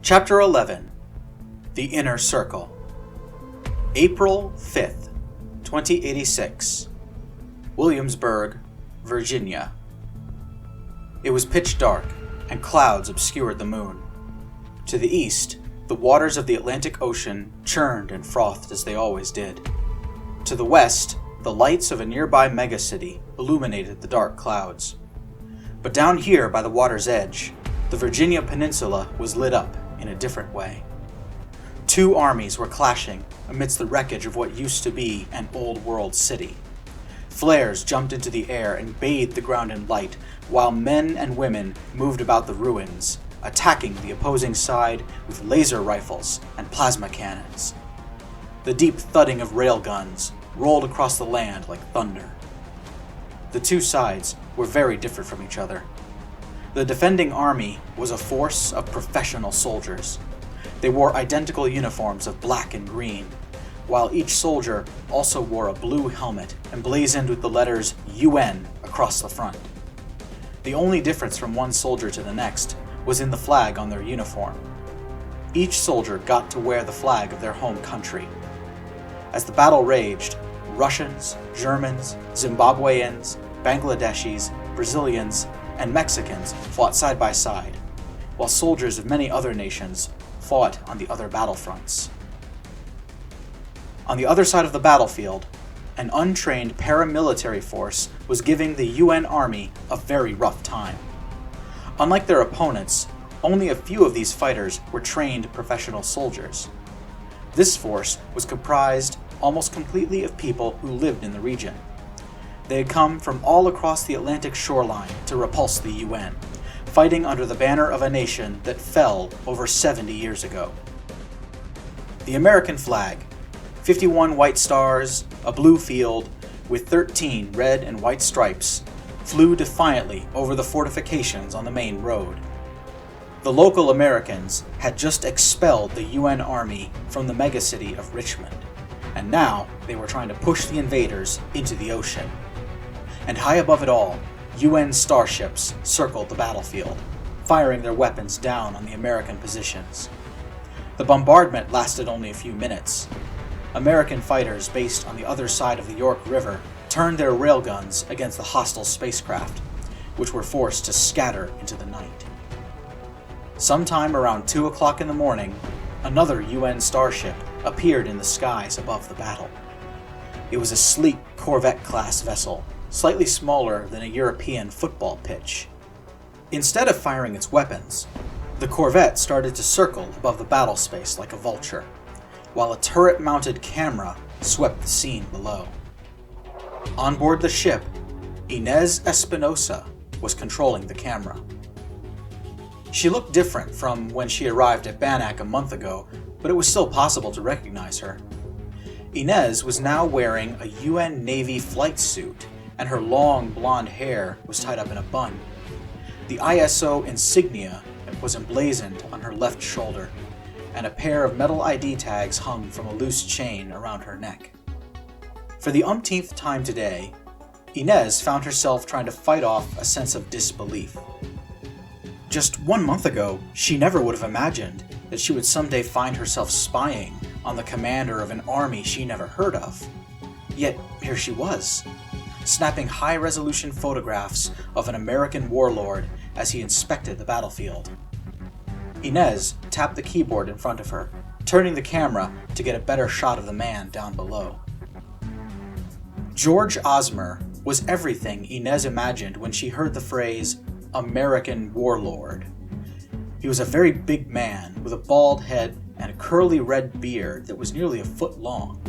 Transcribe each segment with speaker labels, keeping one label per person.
Speaker 1: Chapter 11 The Inner Circle. April 5th, 2086. Williamsburg, Virginia. It was pitch dark, and clouds obscured the moon. To the east, the waters of the Atlantic Ocean churned and frothed as they always did. To the west, the lights of a nearby megacity illuminated the dark clouds. But down here by the water's edge, the Virginia Peninsula was lit up in a different way. Two armies were clashing amidst the wreckage of what used to be an old-world city. Flares jumped into the air and bathed the ground in light, while men and women moved about the ruins, attacking the opposing side with laser rifles and plasma cannons. The deep thudding of railguns rolled across the land like thunder. The two sides were very different from each other. The defending army was a force of professional soldiers. They wore identical uniforms of black and green, while each soldier also wore a blue helmet emblazoned with the letters UN across the front. The only difference from one soldier to the next was in the flag on their uniform. Each soldier got to wear the flag of their home country. As the battle raged, Russians, Germans, Zimbabweans, Bangladeshis, Brazilians, and Mexicans fought side by side, while soldiers of many other nations fought on the other battlefronts. On the other side of the battlefield, an untrained paramilitary force was giving the UN Army a very rough time. Unlike their opponents, only a few of these fighters were trained professional soldiers. This force was comprised almost completely of people who lived in the region. They had come from all across the Atlantic shoreline to repulse the UN, fighting under the banner of a nation that fell over 70 years ago. The American flag, 51 white stars, a blue field, with 13 red and white stripes, flew defiantly over the fortifications on the main road. The local Americans had just expelled the UN Army from the megacity of Richmond, and now they were trying to push the invaders into the ocean. And high above it all, UN starships circled the battlefield, firing their weapons down on the American positions. The bombardment lasted only a few minutes. American fighters based on the other side of the York River turned their railguns against the hostile spacecraft, which were forced to scatter into the night. Sometime around 2 o'clock in the morning, another UN starship appeared in the skies above the battle. It was a sleek Corvette-class vessel, slightly smaller than a European football pitch. Instead of firing its weapons, the Corvette started to circle above the battle space like a vulture, while a turret-mounted camera swept the scene below. On board the ship, Inez Espinosa was controlling the camera. She looked different from when she arrived at Bannack a month ago, but it was still possible to recognize her. Inez was now wearing a UN Navy flight suit, and her long blonde hair was tied up in a bun. The ISO insignia was emblazoned on her left shoulder, and a pair of metal ID tags hung from a loose chain around her neck. For the umpteenth time today, Inez found herself trying to fight off a sense of disbelief. Just 1 month ago, she never would have imagined that she would someday find herself spying on the commander of an army she never heard of. Yet here she was, snapping high-resolution photographs of an American warlord as he inspected the battlefield. Inez tapped the keyboard in front of her, turning the camera to get a better shot of the man down below. George Osmer was everything Inez imagined when she heard the phrase, American warlord. He was a very big man with a bald head and a curly red beard that was nearly a foot long.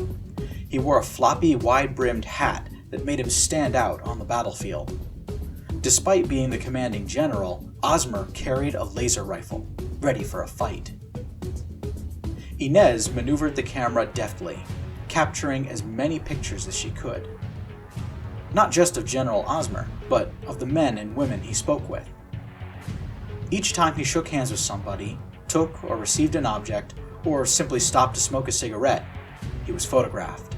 Speaker 1: He wore a floppy, wide-brimmed hat that made him stand out on the battlefield. Despite being the commanding general, Osmer carried a laser rifle, ready for a fight. Inez maneuvered the camera deftly, capturing as many pictures as she could. Not just of General Osmer, but of the men and women he spoke with. Each time he shook hands with somebody, took or received an object, or simply stopped to smoke a cigarette, he was photographed.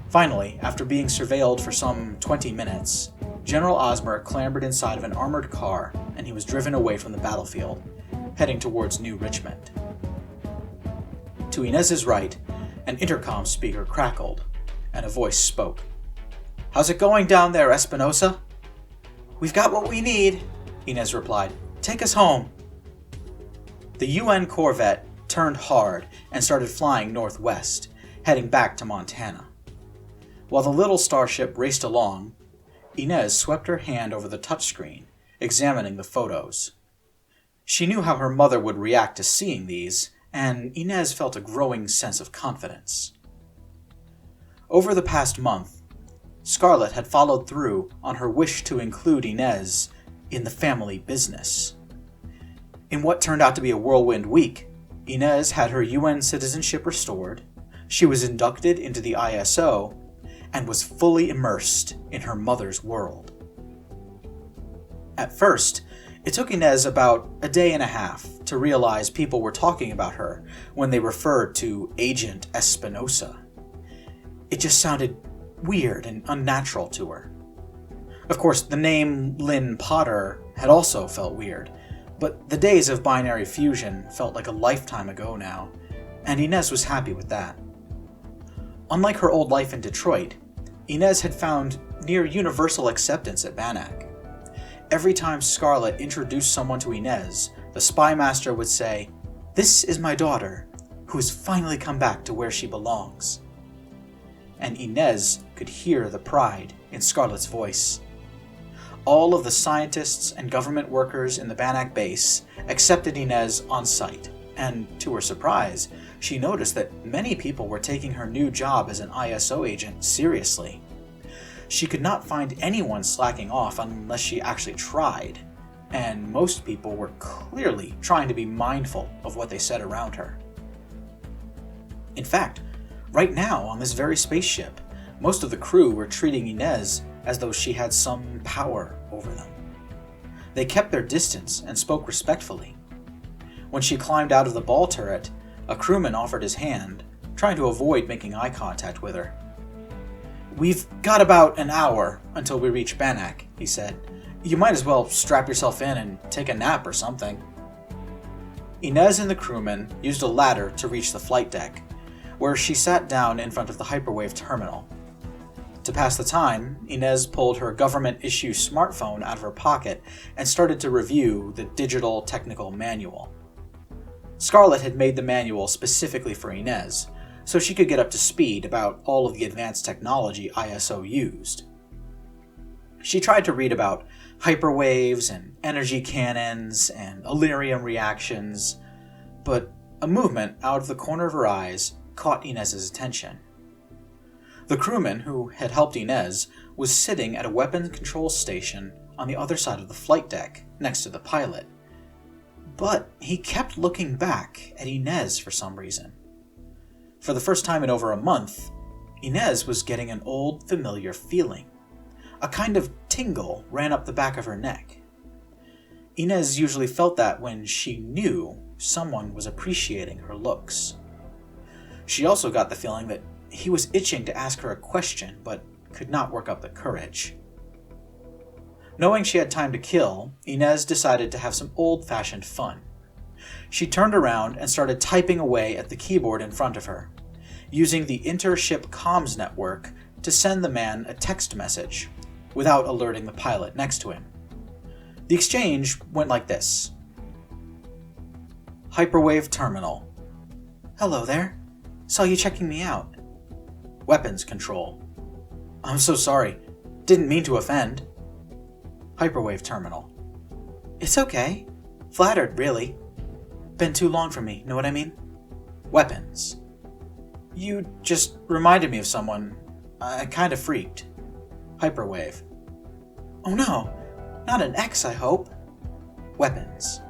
Speaker 1: Finally, after being surveilled for some 20 minutes, General Osmer clambered inside of an armored car and he was driven away from the battlefield, heading towards New Richmond. To Inez's right, an intercom speaker crackled, and a voice spoke. "How's it going down there, Espinosa?" "We've got what we need," Inez replied. "Take us home." The UN Corvette turned hard and started flying northwest, heading back to Montana. While the little starship raced along, Inez swept her hand over the touchscreen, examining the photos. She knew how her mother would react to seeing these, and Inez felt a growing sense of confidence. Over the past month, Scarlett had followed through on her wish to include Inez in the family business. In what turned out to be a whirlwind week, Inez had her UN citizenship restored, she was inducted into the ISO, and was fully immersed in her mother's world. At first, it took Inez about a day and a half to realize people were talking about her when they referred to Agent Espinosa. It just sounded weird and unnatural to her. Of course, the name Lynn Potter had also felt weird, but the days of binary fusion felt like a lifetime ago now, and Inez was happy with that. Unlike her old life in Detroit, Inez had found near universal acceptance at Bannack. Every time Scarlett introduced someone to Inez, the spymaster would say, "This is my daughter, who has finally come back to where she belongs." And Inez could hear the pride in Scarlett's voice. All of the scientists and government workers in the Bannack base accepted Inez on site, and to her surprise, she noticed that many people were taking her new job as an ISO agent seriously. She could not find anyone slacking off unless she actually tried, and most people were clearly trying to be mindful of what they said around her. In fact, right now on this very spaceship, most of the crew were treating Inez as though she had some power over them. They kept their distance and spoke respectfully. When she climbed out of the ball turret, a crewman offered his hand, trying to avoid making eye contact with her. "We've got about an hour until we reach Bannack," he said. "You might as well strap yourself in and take a nap or something." Inez and the crewman used a ladder to reach the flight deck, where she sat down in front of the hyperwave terminal. To pass the time, Inez pulled her government-issue smartphone out of her pocket and started to review the digital technical manual. Scarlett had made the manual specifically for Inez, so she could get up to speed about all of the advanced technology ISO used. She tried to read about hyperwaves and energy cannons and Illyrium reactions, but a movement out of the corner of her eyes caught Inez's attention. The crewman who had helped Inez was sitting at a weapons control station on the other side of the flight deck, next to the pilot. But he kept looking back at Inez for some reason. For the first time in over a month, Inez was getting an old, familiar feeling. A kind of tingle ran up the back of her neck. Inez usually felt that when she knew someone was appreciating her looks. She also got the feeling that he was itching to ask her a question, but could not work up the courage. Knowing she had time to kill, Inez decided to have some old-fashioned fun. She turned around and started typing away at the keyboard in front of her, using the intership comms network to send the man a text message, without alerting the pilot next to him. The exchange went like this. Hyperwave terminal. Hello there. Saw you checking me out. Weapons control. I'm so sorry. Didn't mean to offend. Hyperwave terminal. It's okay. Flattered, really. Been too long for me, know what I mean? Weapons. You just reminded me of someone. I kinda freaked. Hyperwave. Oh no, not an X, I hope. Weapons.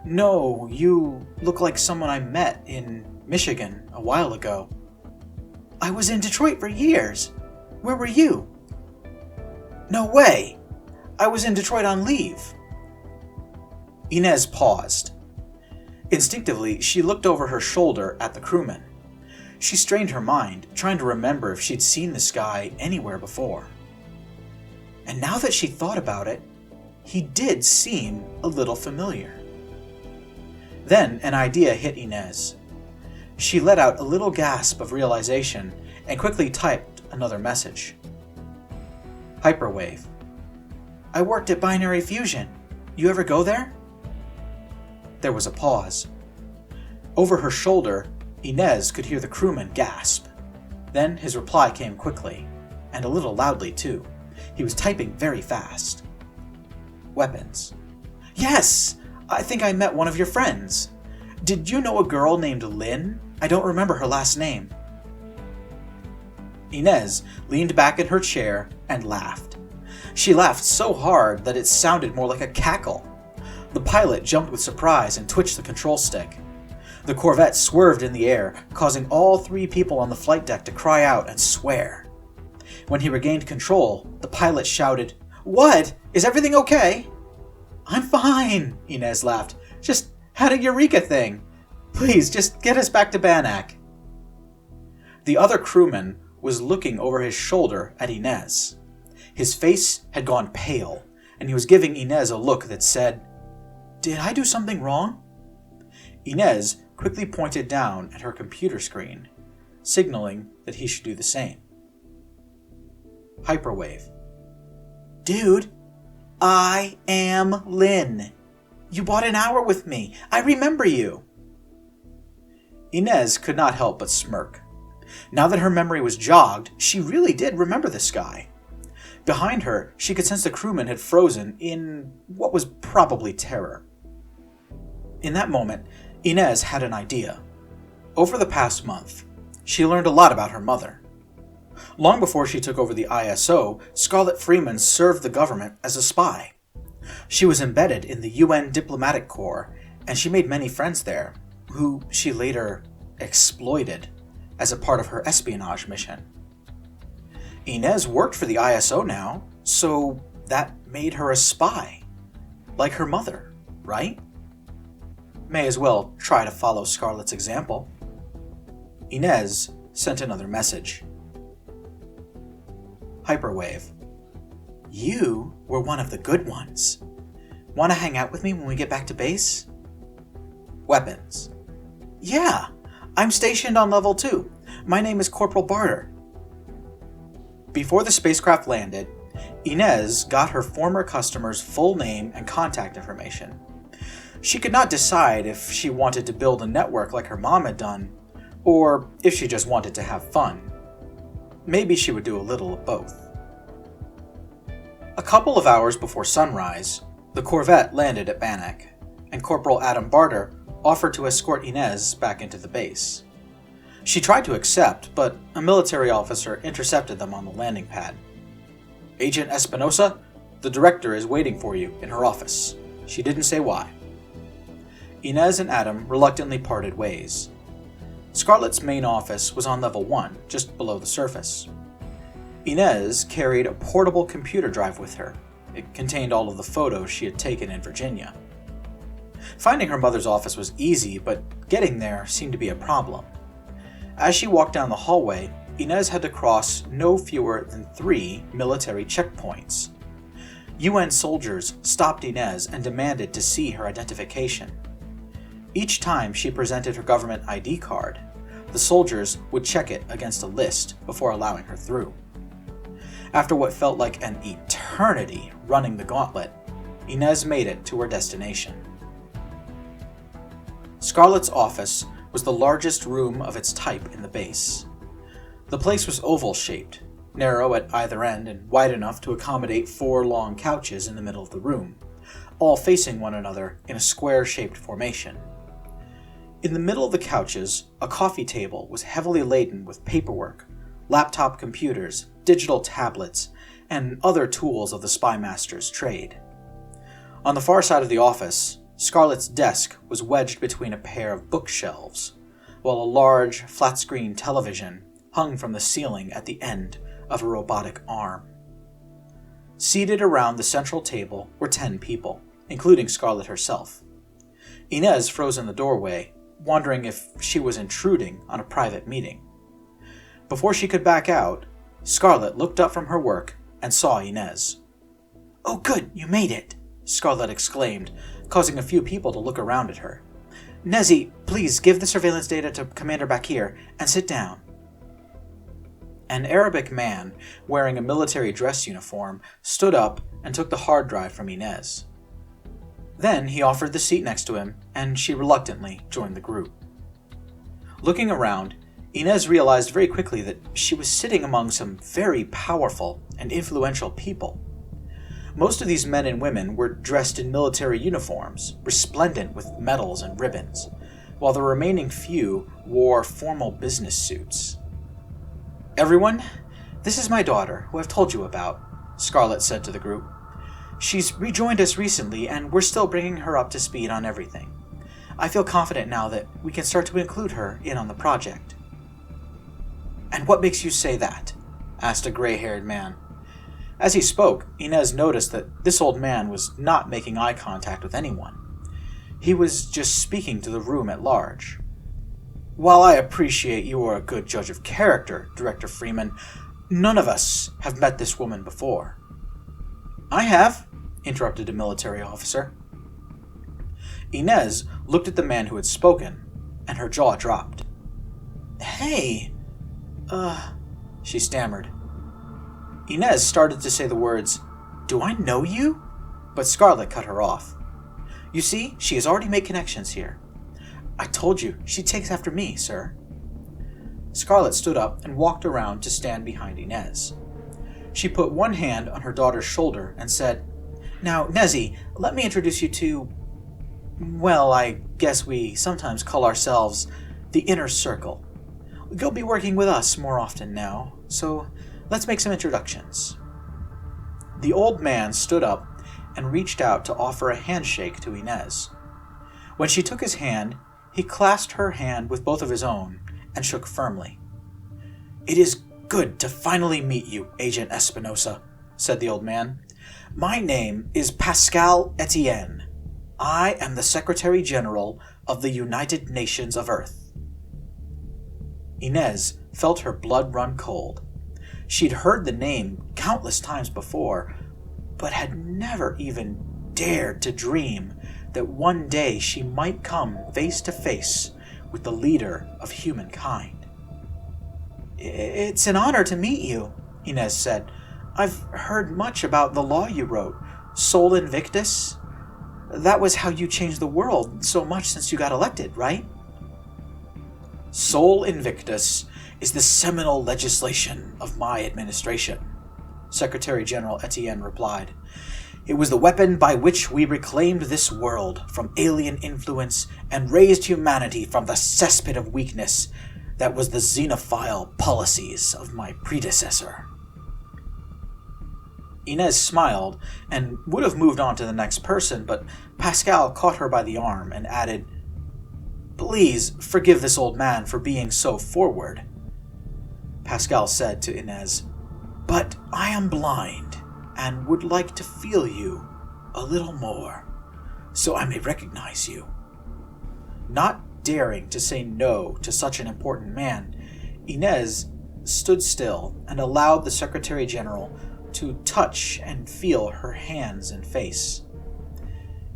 Speaker 1: No, you look like someone I met in Michigan a while ago. I was in Detroit for years. Where were you? No way! I was in Detroit on leave. Inez paused. Instinctively, she looked over her shoulder at the crewman. She strained her mind, trying to remember if she'd seen this guy anywhere before. And now that she thought about it, he did seem a little familiar. Then an idea hit Inez. She let out a little gasp of realization and quickly typed another message. Hyperwave. I worked at Binary Fusion. You ever go there? There was a pause. Over her shoulder, Inez could hear the crewman gasp. Then his reply came quickly, and a little loudly too. He was typing very fast. Weapons. Yes! I think I met one of your friends. Did you know a girl named Lynn? I don't remember her last name. Inez leaned back in her chair and laughed. She laughed so hard that it sounded more like a cackle. The pilot jumped with surprise and twitched the control stick. The Corvette swerved in the air, causing all 3 people on the flight deck to cry out and swear. When he regained control, the pilot shouted, "What? Is everything okay?" "I'm fine," Inez laughed. "Just had a eureka thing. Please, just get us back to Bannack." The other crewman was looking over his shoulder at Inez. His face had gone pale, and he was giving Inez a look that said, "Did I do something wrong?" Inez quickly pointed down at her computer screen, signaling that he should do the same. Hyperwave. Dude, I am Lynn. You bought an hour with me. I remember you. Inez could not help but smirk. Now that her memory was jogged, she really did remember this guy. Behind her, she could sense the crewman had frozen in what was probably terror. In that moment, Inez had an idea. Over the past month, she learned a lot about her mother. Long before she took over the ISO, Scarlett Freeman served the government as a spy. She was embedded in the UN Diplomatic Corps, and she made many friends there, who she later exploited as a part of her espionage mission. Inez worked for the ISO now, so that made her a spy. Like her mother, right? May as well try to follow Scarlett's example. Inez sent another message. Hyperwave. You were one of the good ones. Want to hang out with me when we get back to base? Weapons. Yeah, I'm stationed on level 2. My name is Corporal Barter. Before the spacecraft landed, Inez got her former customer's full name and contact information. She could not decide if she wanted to build a network like her mom had done, or if she just wanted to have fun. Maybe she would do a little of both. A couple of hours before sunrise, the Corvette landed at Bannack, and Corporal Adam Barter offered to escort Inez back into the base. She tried to accept, but a military officer intercepted them on the landing pad. Agent Espinosa, the director is waiting for you in her office. She didn't say why. Inez and Adam reluctantly parted ways. Scarlett's main office was on level 1, just below the surface. Inez carried a portable computer drive with her. It contained all of the photos she had taken in Virginia. Finding her mother's office was easy, but getting there seemed to be a problem. As she walked down the hallway, Inez had to cross no fewer than 3 military checkpoints. UN soldiers stopped Inez and demanded to see her identification. Each time she presented her government ID card, the soldiers would check it against a list before allowing her through. After what felt like an eternity running the gauntlet, Inez made it to her destination. Scarlett's office was the largest room of its type in the base. The place was oval-shaped, narrow at either end and wide enough to accommodate 4 long couches in the middle of the room, all facing one another in a square-shaped formation. In the middle of the couches, a coffee table was heavily laden with paperwork, laptop computers, digital tablets, and other tools of the spymaster's trade. On the far side of the office, Scarlett's desk was wedged between a pair of bookshelves, while a large, flat-screen television hung from the ceiling at the end of a robotic arm. Seated around the central table were 10 people, including Scarlett herself. Inez froze in the doorway, wondering if she was intruding on a private meeting. Before she could back out, Scarlett looked up from her work and saw Inez. "Oh good, you made it," Scarlett exclaimed, causing a few people to look around at her. Nezzy, please give the surveillance data to Commander Bakir and sit down. An Arabic man, wearing a military dress uniform, stood up and took the hard drive from Inez. Then he offered the seat next to him, and she reluctantly joined the group. Looking around, Inez realized very quickly that she was sitting among some very powerful and influential people. Most of these men and women were dressed in military uniforms, resplendent with medals and ribbons, while the remaining few wore formal business suits. "Everyone, this is my daughter, who I've told you about," Scarlett said to the group. "She's rejoined us recently, and we're still bringing her up to speed on everything. I feel confident now that we can start to include her in on the project." "And what makes you say that?" asked a gray-haired man. As he spoke, Inez noticed that this old man was not making eye contact with anyone. He was just speaking to the room at large. "While I appreciate you are a good judge of character, Director Freeman, none of us have met this woman before." "I have," interrupted a military officer. Inez looked at the man who had spoken, and her jaw dropped. "Hey, she stammered. Inez started to say the words, "Do I know you?" But Scarlett cut her off. "You see, she has already made connections here. I told you, she takes after me, sir." Scarlett stood up and walked around to stand behind Inez. She put one hand on her daughter's shoulder and said, "Now, Nezzy, let me introduce you to, well, I guess we sometimes call ourselves the Inner Circle. You'll be working with us more often now, so let's make some introductions." The old man stood up and reached out to offer a handshake to Inez. When she took his hand, he clasped her hand with both of his own and shook firmly. "It is good to finally meet you, Agent Espinosa," said the old man. "My name is Pascal Etienne. I am the Secretary General of the United Nations of Earth." Inez felt her blood run cold. She'd heard the name countless times before, but had never even dared to dream that one day she might come face to face with the leader of humankind. "It's an honor to meet you," Inez said. "I've heard much about the law you wrote, Sol Invictus. That was how you changed the world so much since you got elected, right?" "Sol Invictus is the seminal legislation of my administration," Secretary General Etienne replied. "It was the weapon by which we reclaimed this world from alien influence and raised humanity from the cesspit of weakness that was the xenophile policies of my predecessor." Inez smiled and would have moved on to the next person, but Pascal caught her by the arm and added, "Please forgive this old man for being so forward." Pascal said to Inez, "But I am blind and would like to feel you a little more, so I may recognize you." Not daring to say no to such an important man, Inez stood still and allowed the Secretary General to touch and feel her hands and face.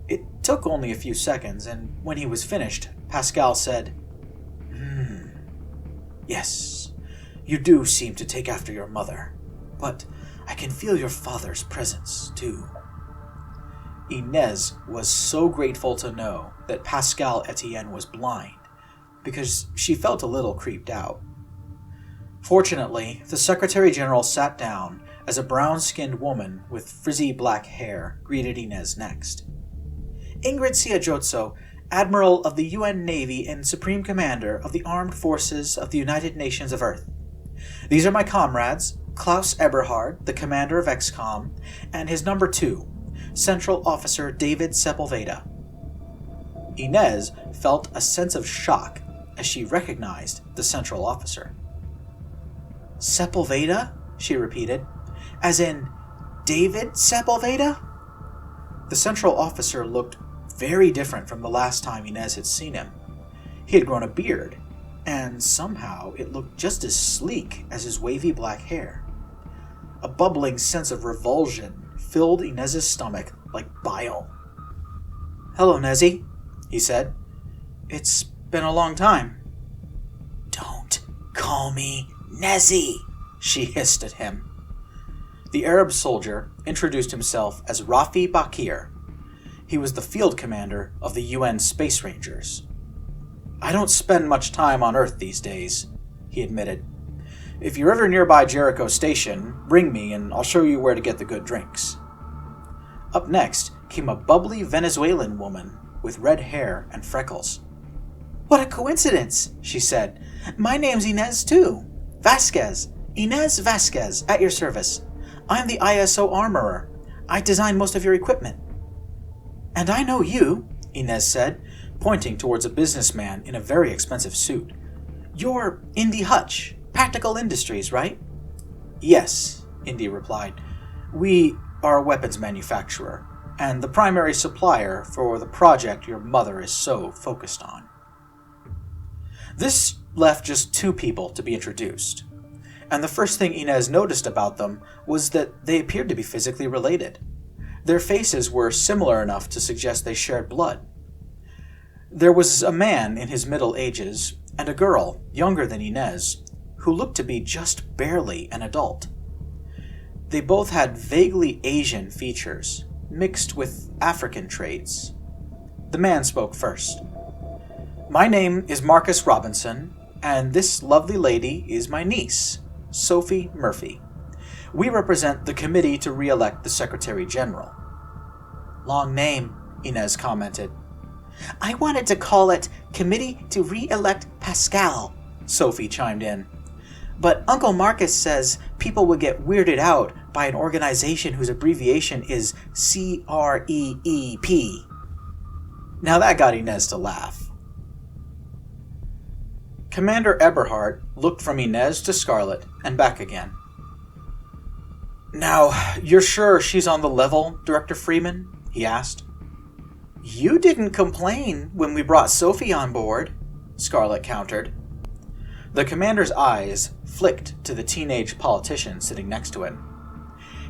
Speaker 1: It took only a few seconds, and when he was finished, Pascal said, "Yes, you do seem to take after your mother, but I can feel your father's presence, too." Inez was so grateful to know that Pascal Etienne was blind, because she felt a little creeped out. Fortunately, the Secretary General sat down as a brown-skinned woman with frizzy black hair greeted Inez next. "Ingrid Siajotso, Admiral of the UN Navy and Supreme Commander of the Armed Forces of the United Nations of Earth. These are my comrades, Klaus Eberhard, the commander of XCOM, and his number 2, Central Officer David Sepulveda." Inez felt a sense of shock as she recognized the Central Officer. "Sepulveda?" she repeated. "As in David Sepulveda?" The Central Officer looked very different from the last time Inez had seen him. He had grown a beard, and somehow it looked just as sleek as his wavy black hair. A bubbling sense of revulsion filled Inez's stomach like bile. "Hello, Nezzy," he said. It's been a long time. Don't call me Nezzy, she hissed at him. The Arab soldier introduced himself as Rafi Bakir. He was the field commander of the UN Space Rangers. I don't spend much time on Earth these days, he admitted. If you're ever nearby Jericho Station, ring me and I'll show you where to get the good drinks. Up next came a bubbly Venezuelan woman with red hair and freckles. What a coincidence, she said. My name's Inez too. Vasquez. Inez Vasquez, at your service. I'm the ISO armorer. I design most of your equipment. And I know you, Inez said, pointing towards a businessman in a very expensive suit. You're Indy Hutch, Practical Industries, right? Yes, Indy replied. We are a weapons manufacturer, and the primary supplier for the project your mother is so focused on. This left just two people to be introduced, and the first thing Inez noticed about them was that they appeared to be physically related. Their faces were similar enough to suggest they shared blood. There was a man in his middle ages and a girl, younger than Inez, who looked to be just barely an adult. They both had vaguely Asian features, mixed with African traits. The man spoke first. My name is Marcus Robinson, and this lovely lady is my niece, Sophie Murphy. We represent the committee to re-elect the Secretary General. Long name, Inez commented. I wanted to call it Committee to Re-elect Pascal, Sophie chimed in. But Uncle Marcus says people would get weirded out by an organization whose abbreviation is CREEP. Now that got Inez to laugh. Commander Eberhardt looked from Inez to Scarlett and back again. Now, you're sure she's on the level, Director Freeman? He asked. You didn't complain when we brought Sophie on board, Scarlett countered. The commander's eyes flicked to the teenage politician sitting next to him.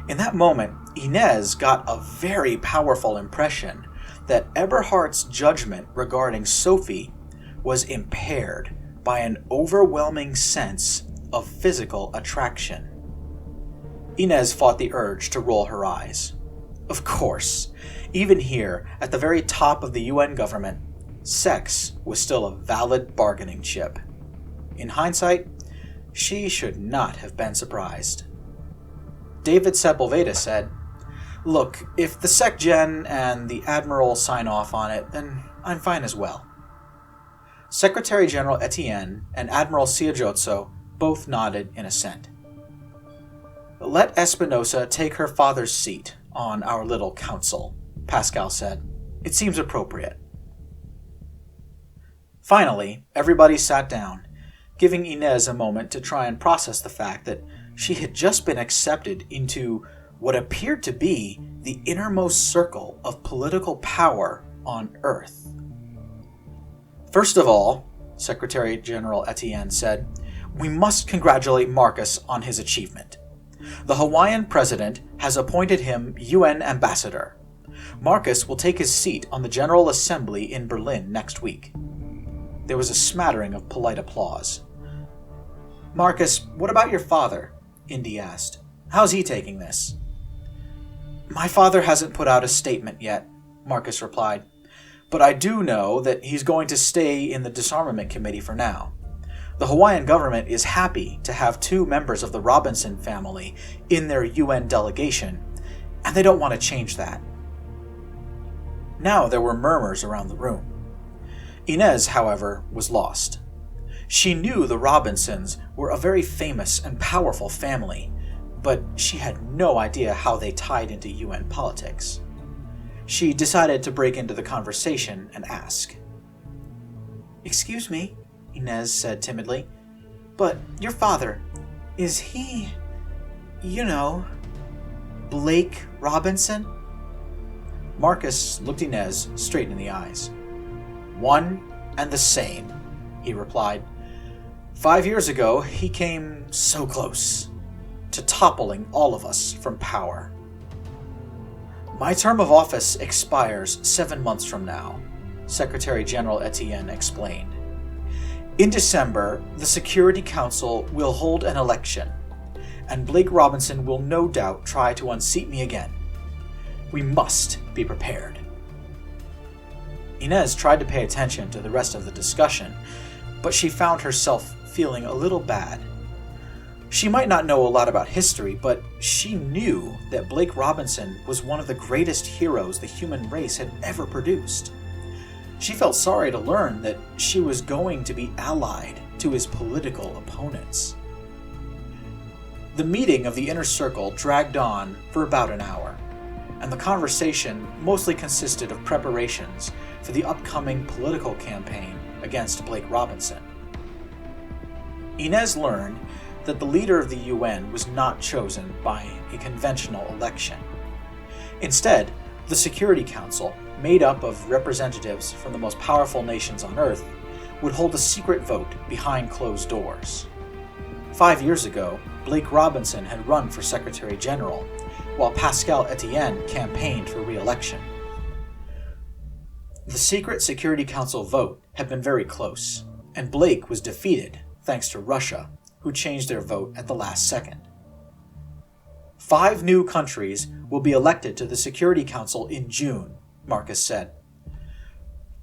Speaker 1: In that moment, Inez got a very powerful impression that Eberhardt's judgment regarding Sophie was impaired by an overwhelming sense of physical attraction. Inez fought the urge to roll her eyes. Of course, even here, at the very top of the UN government, sex was still a valid bargaining chip. In hindsight, she should not have been surprised. David Sepulveda said, Look, if the SecGen and the Admiral sign off on it, then I'm fine as well. Secretary General Etienne and Admiral Siajotso both nodded in assent. Let Espinosa take her father's seat on our little council, Pascal said. It seems appropriate. Finally, everybody sat down, giving Inez a moment to try and process the fact that she had just been accepted into what appeared to be the innermost circle of political power on Earth. First of all, Secretary General Etienne said, we must congratulate Marcus on his achievement. The Hawaiian president has appointed him UN ambassador. Marcus will take his seat on the General Assembly in Berlin next week. There was a smattering of polite applause. Marcus, what about your father? Indy asked. How's he taking this? My father hasn't put out a statement yet, Marcus replied. But I do know that he's going to stay in the disarmament committee for now. The Hawaiian government is happy to have two members of the Robinson family in their UN delegation, and they don't want to change that. Now there were murmurs around the room. Inez, however, was lost. She knew the Robinsons were a very famous and powerful family, but she had no idea how they tied into UN politics. She decided to break into the conversation and ask. Excuse me, Inez said timidly, but your father, is he, Blake Robinson? Marcus looked Inez straight in the eyes. One and the same, he replied. 5 years ago, he came so close to toppling all of us from power. My term of office expires 7 months from now, Secretary General Etienne explained. In December, the Security Council will hold an election, and Blake Robinson will no doubt try to unseat me again. We must be prepared. Inez tried to pay attention to the rest of the discussion, but she found herself feeling a little bad. She might not know a lot about history, but she knew that Blake Robinson was one of the greatest heroes the human race had ever produced. She felt sorry to learn that she was going to be allied to his political opponents. The meeting of the Inner Circle dragged on for about an hour, and the conversation mostly consisted of preparations for the upcoming political campaign against Blake Robinson. Inez learned that the leader of the UN was not chosen by a conventional election. Instead, the Security Council, made up of representatives from the most powerful nations on Earth, would hold a secret vote behind closed doors. 5 years ago, Blake Robinson had run for Secretary General, while Pascal Etienne campaigned for re-election. The secret Security Council vote had been very close, and Blake was defeated thanks to Russia, who changed their vote at the last second. 5 new countries will be elected to the Security Council in June, Marcus said.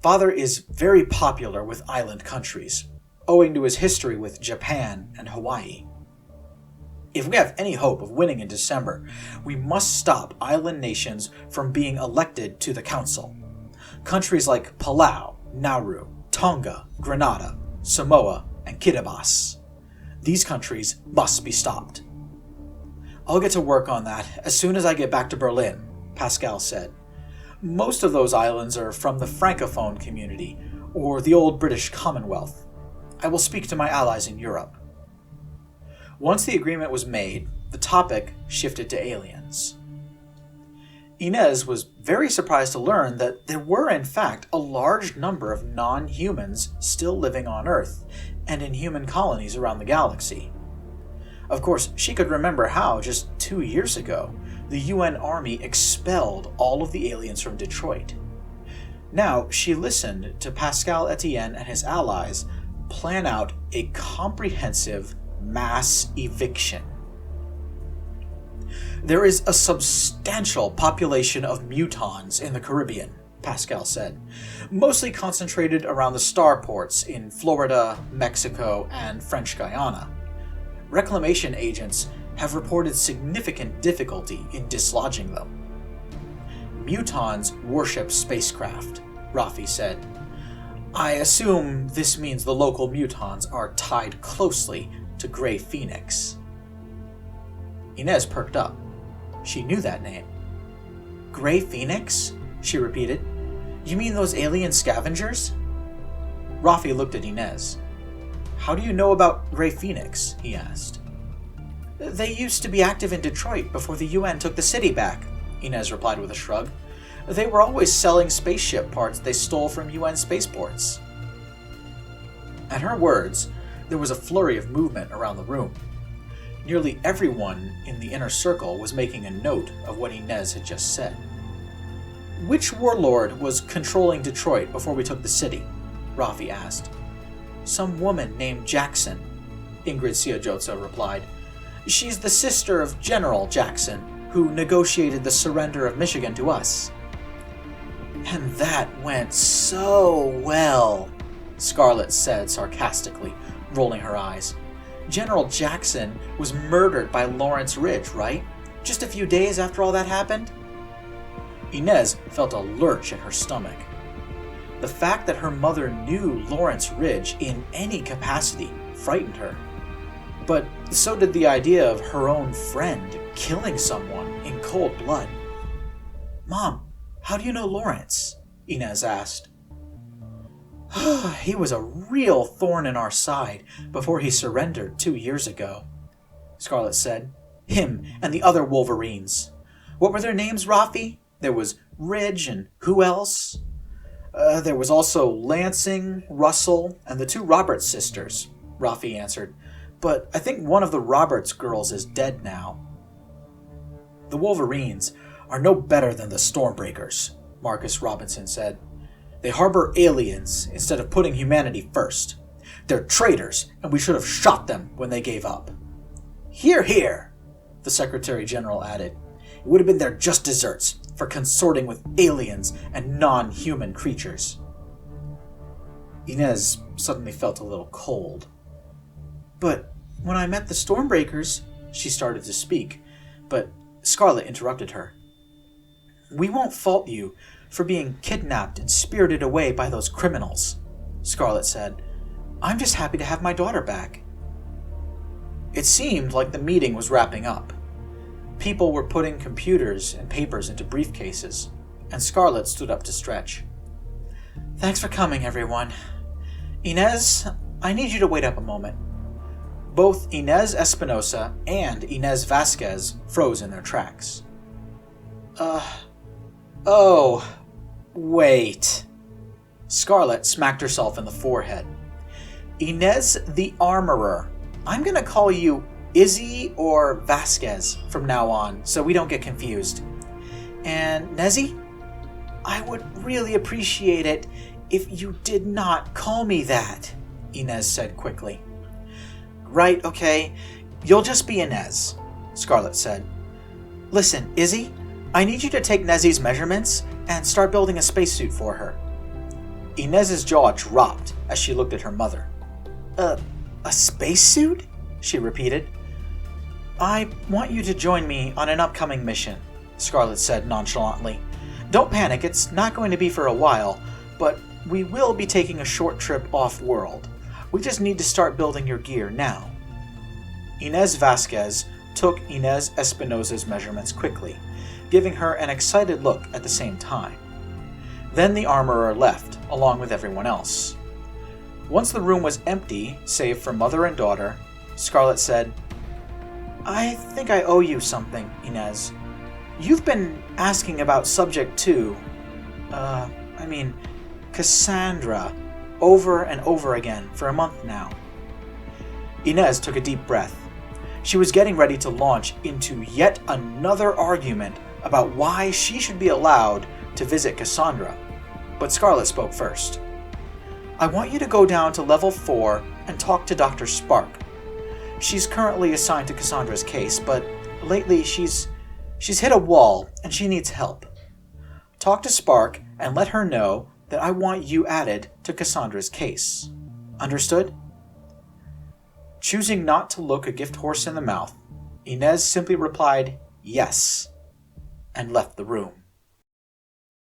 Speaker 1: Father is very popular with island countries, owing to his history with Japan and Hawaii. If we have any hope of winning in December, we must stop island nations from being elected to the council. Countries like Palau, Nauru, Tonga, Grenada, Samoa, and Kiribati. These countries must be stopped. I'll get to work on that as soon as I get back to Berlin, Pascal said. Most of those islands are from the Francophone community, or the old British Commonwealth. I will speak to my allies in Europe. Once the agreement was made, the topic shifted to aliens. Inez was very surprised to learn that there were in fact a large number of non-humans still living on Earth and in human colonies around the galaxy. Of course, she could remember how, just 2 years ago, the UN Army expelled all of the aliens from Detroit. Now, she listened to Pascal Etienne and his allies plan out a comprehensive mass eviction. There is a substantial population of mutons in the Caribbean, Pascal said, mostly concentrated around the starports in Florida, Mexico, and French Guiana. Reclamation agents have reported significant difficulty in dislodging them. Mutons worship spacecraft, Rafi said. I assume this means the local mutons are tied closely to Grey Phoenix. Inez perked up. She knew that name. Grey Phoenix? She repeated. You mean those alien scavengers? Rafi looked at Inez. How do you know about Grey Phoenix? He asked. They used to be active in Detroit before the UN took the city back, Inez replied with a shrug. They were always selling spaceship parts they stole from UN spaceports. At her words, there was a flurry of movement around the room. Nearly everyone in the inner circle was making a note of what Inez had just said. Which warlord was controlling Detroit before we took the city? Rafi asked. Some woman named Jackson, Ingrid Siajotza replied. She's the sister of General Jackson, who negotiated the surrender of Michigan to us. And that went so well, Scarlett said sarcastically, rolling her eyes. General Jackson was murdered by Lawrence Ridge, right? Just a few days after all that happened? Inez felt a lurch in her stomach. The fact that her mother knew Lawrence Ridge in any capacity frightened her. But so did the idea of her own friend killing someone in cold blood. Mom, how do you know Lawrence? Inez asked. He was a real thorn in our side before he surrendered 2 years ago, Scarlett said. Him and the other Wolverines. What were their names, Rafi? There was Ridge and who else? There was also Lansing, Russell, and the 2 Roberts sisters, Rafi answered. But I think one of the Roberts girls is dead now. The Wolverines are no better than the Stormbreakers, Marcus Robinson said. They harbor aliens instead of putting humanity first. They're traitors, and we should have shot them when they gave up." "Hear, hear," the Secretary General added. "It would have been their just desserts for consorting with aliens and non-human creatures." Inez suddenly felt a little cold. "But when I met the Stormbreakers," she started to speak, but Scarlett interrupted her. "We won't fault you for being kidnapped and spirited away by those criminals," Scarlett said. "I'm just happy to have my daughter back." It seemed like the meeting was wrapping up. People were putting computers and papers into briefcases, and Scarlett stood up to stretch. "Thanks for coming, everyone. Inez, I need you to wait up a moment." Both Inez Espinosa and Inez Vasquez froze in their tracks. Oh, wait." Scarlett smacked herself in the forehead. "Inez the Armorer. I'm going to call you Izzy or Vasquez from now on, so we don't get confused. And Nezzy, I would really appreciate it if you did not call me that," Inez said quickly. "Right, okay. You'll just be Inez," Scarlett said. "Listen, Izzy, I need you to take Nezzy's measurements and start building a spacesuit for her." Inez's jaw dropped as she looked at her mother. A spacesuit?" she repeated. "I want you to join me on an upcoming mission," Scarlett said nonchalantly. "Don't panic, it's not going to be for a while, but we will be taking a short trip off-world. We just need to start building your gear now." Inez Vasquez took Inez Espinosa's measurements quickly, giving her an excited look at the same time. Then the armorer left, along with everyone else. Once the room was empty, save for mother and daughter, Scarlett said, "I think I owe you something, Inez. You've been asking about Subject 2, Cassandra, over and over again for a month now." Inez took a deep breath. She was getting ready to launch into yet another argument about why she should be allowed to visit Cassandra, but Scarlett spoke first. "I want you to go down to level 4 and talk to Dr. Spark. She's currently assigned to Cassandra's case, but lately she's hit a wall and she needs help. Talk to Spark and let her know that I want you added to Cassandra's case. Understood?" Choosing not to look a gift horse in the mouth, Inez simply replied, "Yes," and left the room.